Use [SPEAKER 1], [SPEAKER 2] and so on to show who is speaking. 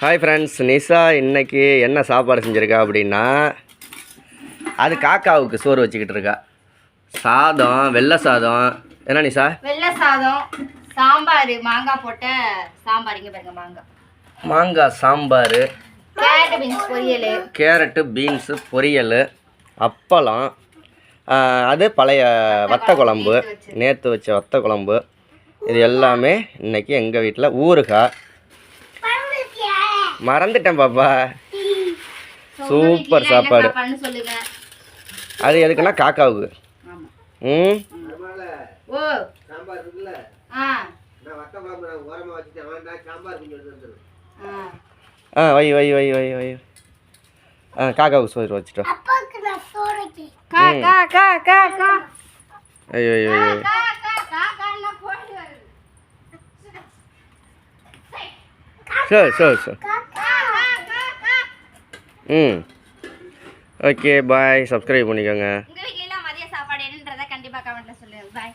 [SPEAKER 1] Hi friends, Nisha இன்னைக்கு என்ன சாப்பாடு செஞ்சுருக்கா அப்படின்னா, அது காக்காவுக்கு சோறு வச்சுக்கிட்டு இருக்கா. சாதம், வெள்ளை சாதம். என்ன நிஷா?
[SPEAKER 2] வெள்ளை சாதம், சாம்பார், மாங்காய் போட்ட சாம்பார். இங்கே பாருங்க,
[SPEAKER 1] மாங்காய் சாம்பார், கேரட்டு பீன்ஸு பொரியல், அப்பளம், அது பழைய வத்த குழம்பு, நேற்று வச்ச வத்த குழம்பு. இது எல்லாமே இன்றைக்கி எங்கள் வீட்டில் ஊறுகாய். மறந்துட்டேன் பாப்பா. சூப்பர் சாப்பாடு. அது எதுக்குன்னா காக்காவுக்கு. ம் வை வை வை வை வை காக்காவுக்கு சோறு வச்சுட்டோம். ஐயோ ஐயோ ஐயோ. சரி சரி சரி. Okay bye. சப்ஸ்கிரைப் பண்ணிக்கோங்க.
[SPEAKER 2] உங்க வீட்ல மதிய சாப்பாடு என்னன்றதை கண்டிப்பா கமெண்ட்ல சொல்லுங்க. பாய்.